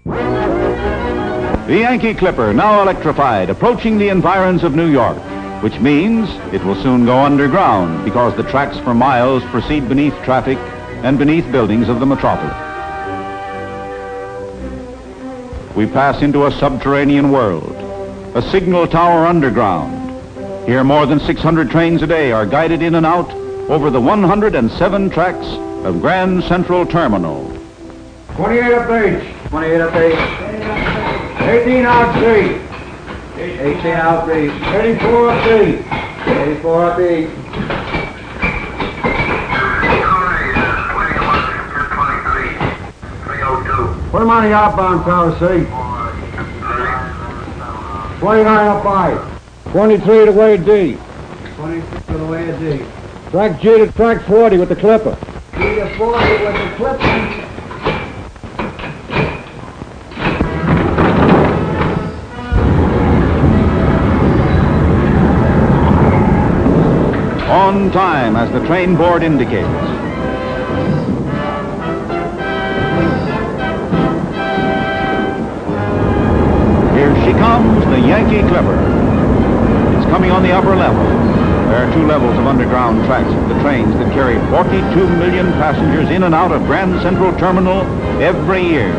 The Yankee Clipper, now electrified, approaching the environs of New York, which means it will soon go underground because the tracks for miles proceed beneath traffic and beneath buildings of the metropolis. We pass into a subterranean world, a signal tower underground. Here more than 600 trains a day are guided in and out over the 107 tracks of Grand Central Terminal. 28 up H. 28 up H. 18 out C. 18 out B. 84 up B. 84 up B. Put him on the outbound tower, C. 29 up I. 23 to way D. 23 to the way of D. Track G to track 40 with the Clipper. G to 40 with the Clipper. On time, as the train board indicates. Here she comes, the Yankee Clipper. It's coming on the upper level. There are 2 levels of underground tracks for the trains that carry 42 million passengers in and out of Grand Central Terminal every year.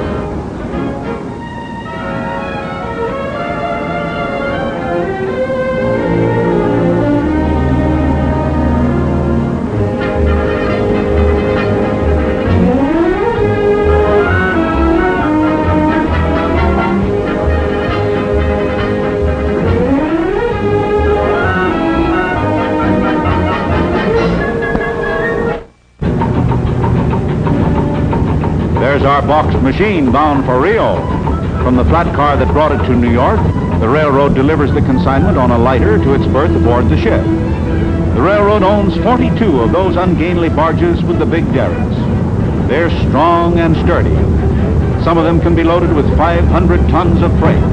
There's our boxed machine bound for Rio. From the flat car that brought it to New York, the railroad delivers the consignment on a lighter to its berth aboard the ship. The railroad owns 42 of those ungainly barges with the big derricks. They're strong and sturdy. Some of them can be loaded with 500 tons of freight.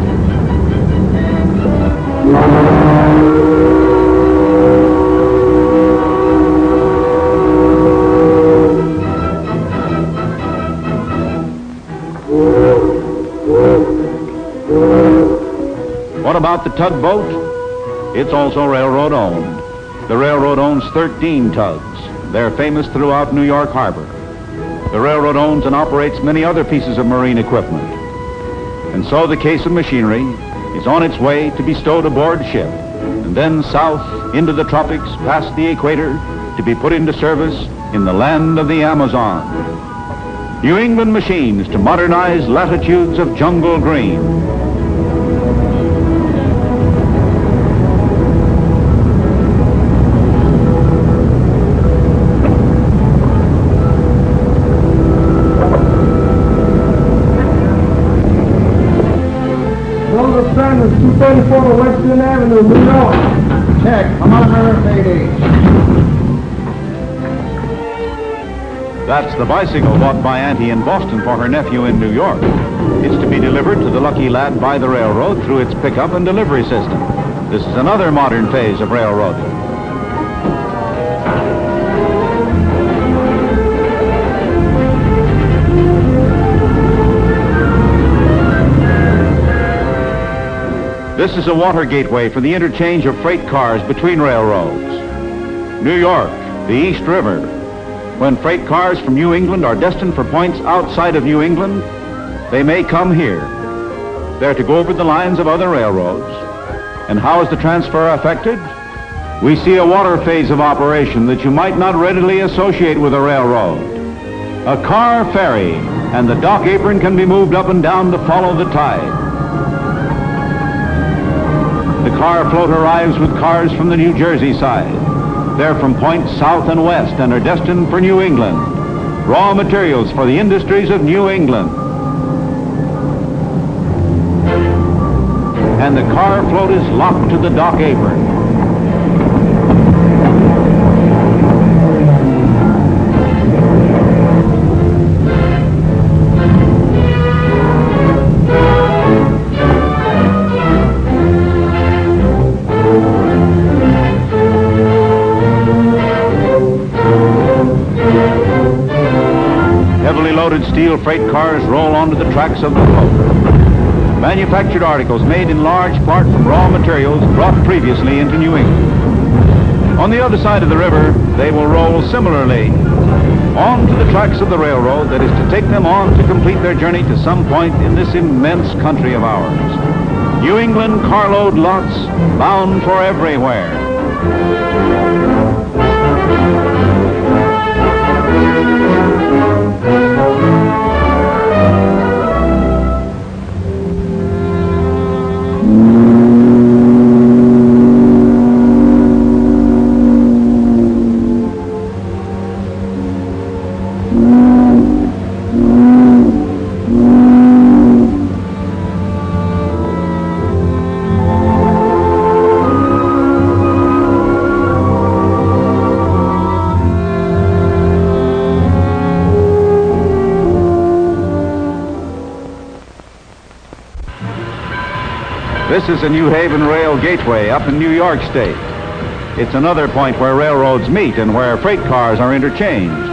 What about the tugboat? It's also railroad owned. The railroad owns 13 tugs. They're famous throughout New York Harbor. The railroad owns and operates many other pieces of marine equipment. And so the case of machinery is on its way to be stowed aboard ship, and then south into the tropics past the equator to be put into service in the land of the Amazon. New England machines to modernize latitudes of jungle green. Number 7 is 234 Western Avenue, New York. Check. I'm on Earth 88. That's the bicycle bought by Auntie in Boston for her nephew in New York. It's to be delivered to the lucky lad by the railroad through its pickup and delivery system. This is another modern phase of railroading. This is a water gateway for the interchange of freight cars between railroads. New York, the East River. When freight cars from New England are destined for points outside of New England, they may come here. They're to go over the lines of other railroads. And how is the transfer affected? We see a water phase of operation that you might not readily associate with a railroad. A car ferry, and the dock apron can be moved up and down to follow the tide. The car float arrives with cars from the New Jersey side. They're from points south and west and are destined for New England. Raw materials for the industries of New England. And the car float is locked to the dock apron. Steel freight cars roll onto the tracks of the globe. Manufactured articles made in large part from raw materials brought previously into New England. On the other side of the river, they will roll similarly onto the tracks of the railroad that is to take them on to complete their journey to some point in this immense country of ours. New England carload lots bound for everywhere. This is the New Haven Rail Gateway up in New York State. It's another point where railroads meet and where freight cars are interchanged.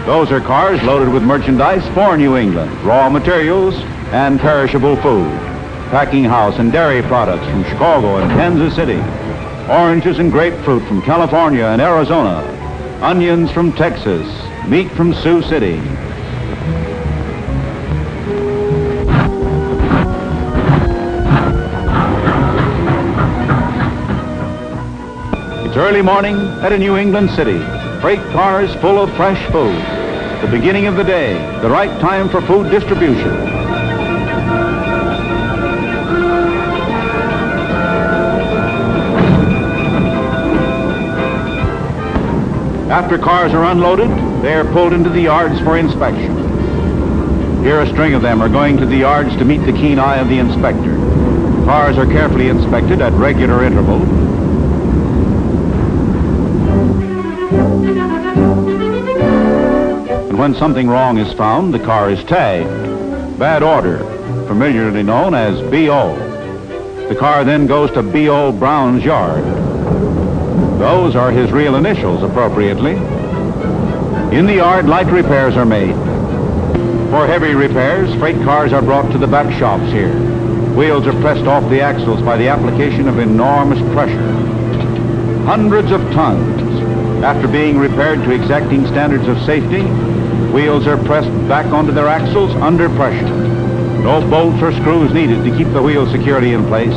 Those are cars loaded with merchandise for New England, raw materials and perishable food, packing house and dairy products from Chicago and Kansas City, oranges and grapefruit from California and Arizona, onions from Texas, meat from Sioux City. It's early morning at a New England city. Freight cars full of fresh food. The beginning of the day, the right time for food distribution. After cars are unloaded, they are pulled into the yards for inspection. Here a string of them are going to the yards to meet the keen eye of the inspector. Cars are carefully inspected at regular intervals. And when something wrong is found, the car is tagged. Bad order, familiarly known as B.O. The car then goes to B.O. Brown's yard. Those are his real initials, appropriately. In the yard, light repairs are made. For heavy repairs, freight cars are brought to the back shops here. Wheels are pressed off the axles by the application of enormous pressure. Hundreds of tons. After being repaired to exacting standards of safety, wheels are pressed back onto their axles under pressure. No bolts or screws needed to keep the wheel securely in place.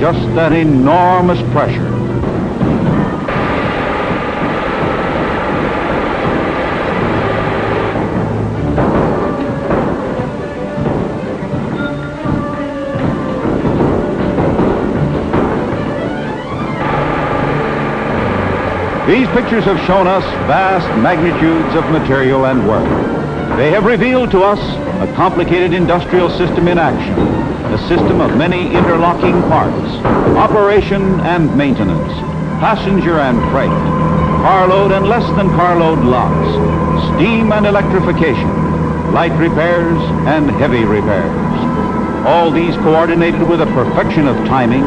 Just that enormous pressure. These pictures have shown us vast magnitudes of material and work. They have revealed to us a complicated industrial system in action, a system of many interlocking parts, operation and maintenance, passenger and freight, carload and less than carload lots, steam and electrification, light repairs and heavy repairs. All these coordinated with a perfection of timing,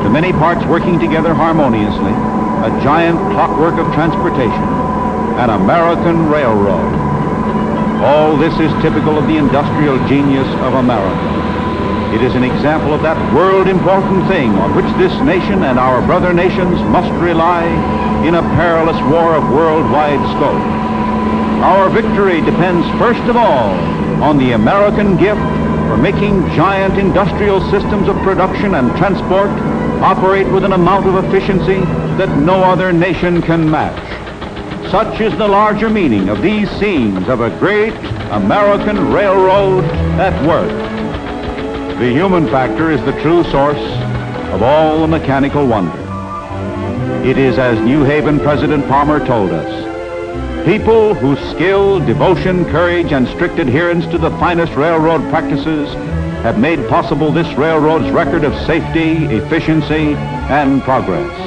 the many parts working together harmoniously, a giant clockwork of transportation, an American railroad. All this is typical of the industrial genius of America. It is an example of that world-important thing on which this nation and our brother nations must rely in a perilous war of worldwide scope. Our victory depends first of all on the American gift for making giant industrial systems of production and transport operate with an amount of efficiency that no other nation can match. Such is the larger meaning of these scenes of a great American railroad at work. The human factor is the true source of all the mechanical wonder. It is as New Haven President Palmer told us, people whose skill, devotion, courage, and strict adherence to the finest railroad practices have made possible this railroad's record of safety, efficiency, and progress.